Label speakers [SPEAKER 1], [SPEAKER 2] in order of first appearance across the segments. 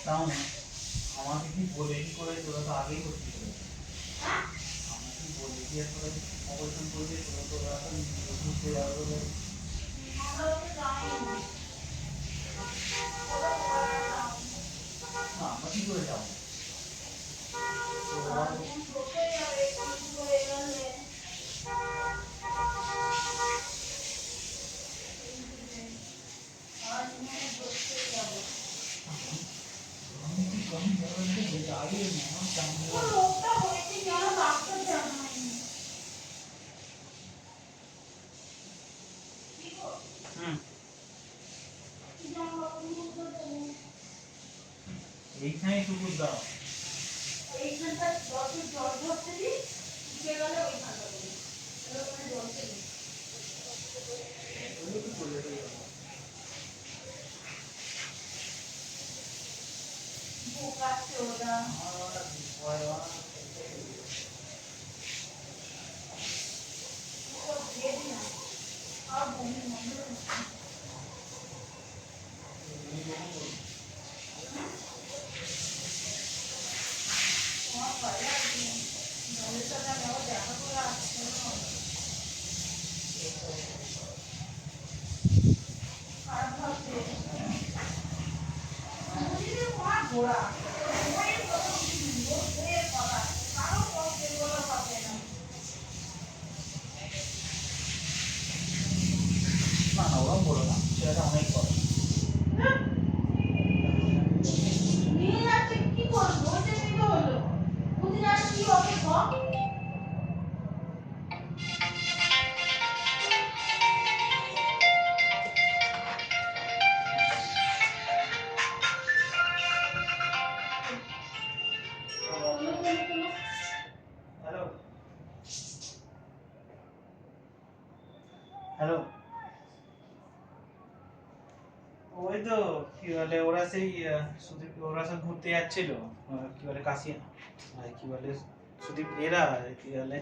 [SPEAKER 1] তাও না আমাকে কি বলে কি করে তোরা তো আগেই করতে আমাকে কি বলে কি করে অপারেশন করে দিয়ে তোরা তো ঘুরতে যাবে না আমরা কি করে যাবো এইখানে টুকু দাও এইখানটা জল ধরতে দিই শুকিয়ে গেলে ওইখানটা দেবো ওখানে জল দেবো বোকাচ্ছে ওটা আর বমি ঘোড়া না না ওরকম বলো না সেটা অনেক বড় নিয়ে যাচ্ছে কি করবো ওইটা নিতে হলো বুঝি আর কি হবে সব হ্যালো হ্যালো ওই তো কি বলে ওরা সেই সুদীপ ওরা সব ঘুরতে যাচ্ছিল কি বলে কাশিয়া কি বলে সুদীপ এরা কি বলে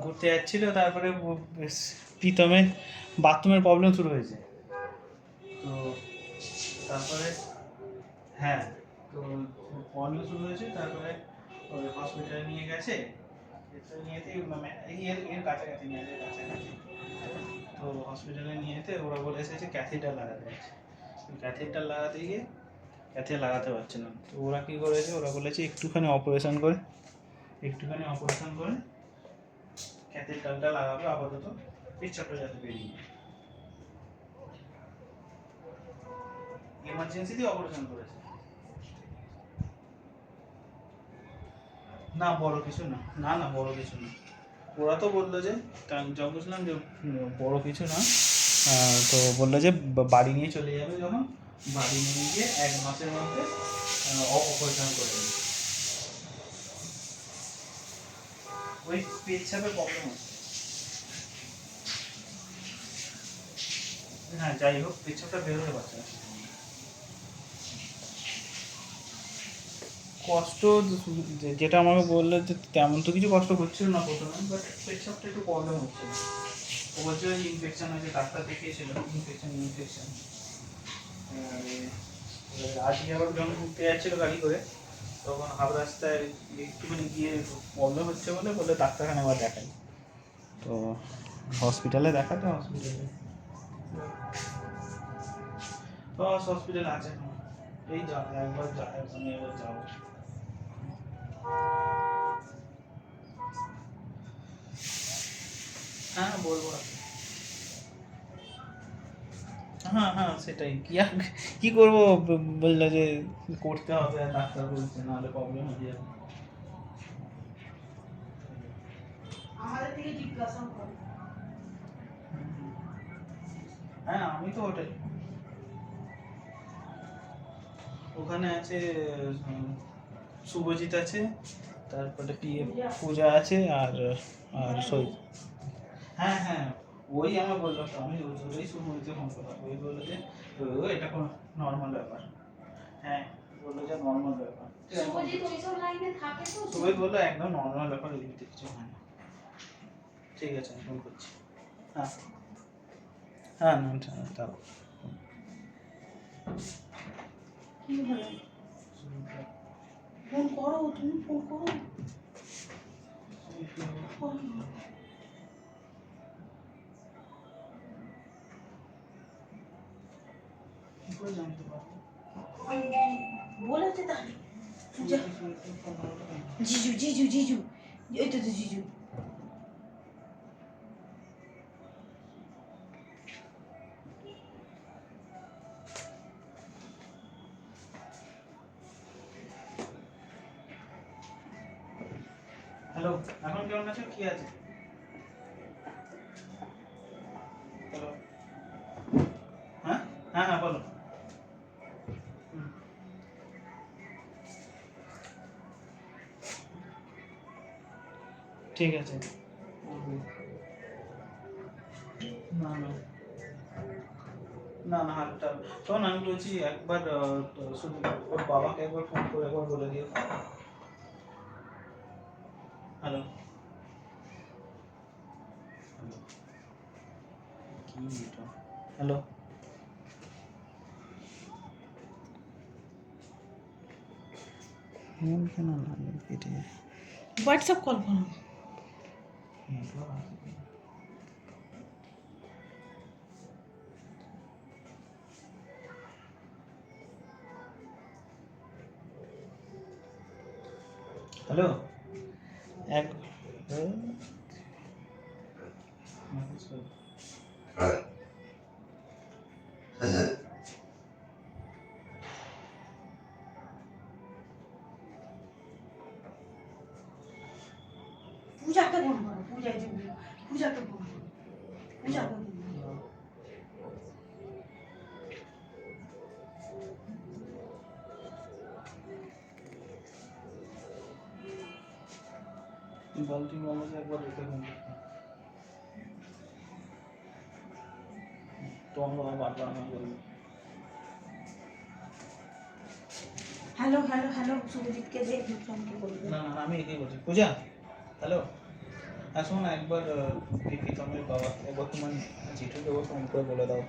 [SPEAKER 1] ঘুরতে যাচ্ছিল তারপরে প্রীতমের বাথরুমের প্রবলেম শুরু হয়েছে তো তারপরে হ্যাঁ তো প্রবলেম শুরু হয়েছে তারপরে ওই হসপিটালে নিয়ে গেছে নিয়েতে এর কাছাকাছি নিয়ে যায় কাছাকাছি তো হসপিটালে নিয়ে যেতে ওরা বলেছে যে ক্যাথেটার লাগাতে আছে ক্যাথেটার লাগাতে গিয়ে ক্যাথে লাগাতে পারছে না তো ওরা কী করেছে ওরা বলেছে একটুখানি অপারেশন করে ক্যাথেটারটা লাগাবে আপাতত পেচ্ছাপটা যাতে বেরিয়ে এমার্জেন্সিতে অপারেশন করেছে না বড় কিছু না না না বড় কিছু না ওরা তো বললো যে যখন বুঝলাম যে বড় কিছু না তো বললো যে বাড়ি নিয়ে চলে যাবে যখন বাড়ি নিয়ে গিয়ে 1 মাসের মধ্যে অপারেশন করে দেবে ওই পেচ্ছাপের প্রবলেম হচ্ছে হ্যাঁ যাই হোক পেচ্ছাপটা বেরোতে পারছে না কষ্ট যেটা আমাকে বললো যে তেমন তো কিছু কষ্ট হচ্ছিল না প্রথমে বাট পেচ্ছাপটা একটু প্রবলেম হচ্ছে ও বলছে ইনফেকশন হয়েছে ডাক্তার দেখিয়েছিল ইনফেকশন আজকে আবার যখন ঘুরতে যাচ্ছিল গাড়ি করে তখন হাফ রাস্তায় একটুখানি গিয়ে প্রবলেম হচ্ছে বলে ডাক্তারখানে আবার দেখাই তো হসপিটালে দেখাতে হসপিটালে হসপিটালে আছে এই যা একবার আমি এবার যাবো হ্যাঁ বলবো হ্যাঁ হ্যাঁ সেটাই কি করবো বললো যে করতে হবে আর ডাক্তার বলছে নাহলে প্রবলেম হয়ে যাবে আমাদের থেকে জিজ্ঞাসা করে হ্যাঁ আমি তো ওটাই ওখানে আছে শুভজিৎ আছে তারপরে পূজা আছে আর আর হ্যাঁ হ্যাঁ ওই আমার বললো আমি ওই শুভজিৎকে ফোন করলাম ওই বললো যে এটা কোনো নর্মাল ব্যাপার হ্যাঁ বললো যে নর্মাল ব্যাপার শুভজিৎ ওইসব লাইনে থাকে তো শুভজিৎ বললো একদম নর্মাল ব্যাপার এদিকে কিছু হয় না ঠিক আছে আমি ফোন করছি হ্যাঁ হ্যাঁ না দাও কি হলো
[SPEAKER 2] ফোন করো, তুমি ফোন করো।
[SPEAKER 1] কি করে জানতে পারবো?
[SPEAKER 2] বলেছে তাহলে পূজা। জিজু জিজু জিজু, এই তো তো জিজু।
[SPEAKER 1] হ্যালো, এখন কেমন আছো? কি আছে? হ্যালো, হ্যাঁ হ্যাঁ হ্যাঁ বলো। হুম, ঠিক আছে। না না না না হাতটা শোন, আমি বলছি একবার তো শুধু ওর বাবাকে একবার ফোন করে একবার বলে দিও। হ্যালো, কি এটা? হ্যালো, ফোন কেন লাগে কেটে যায়?
[SPEAKER 2] হোয়াটসঅ্যাপ কল করো।
[SPEAKER 1] হ্যালো, এক
[SPEAKER 2] পূজাকে ফোন করো, পূজা পূজাকে ফোন করো, পূজাকে ফোন করো।
[SPEAKER 1] বালতি মামাকে একবার রেখে ফোন করতে। তোমার বাবা বারবার আমাকে বলবে।
[SPEAKER 2] হ্যালো হ্যালো হ্যালো, শুভজিৎকে যে বিক্রমকে বলবে।
[SPEAKER 1] না না আমি এটাই বলছি। পূজা, হ্যালো, আসুন একবার প্রীতমের বাবা একবার তোমার জেঠুকে ফোন করে বলে দাও।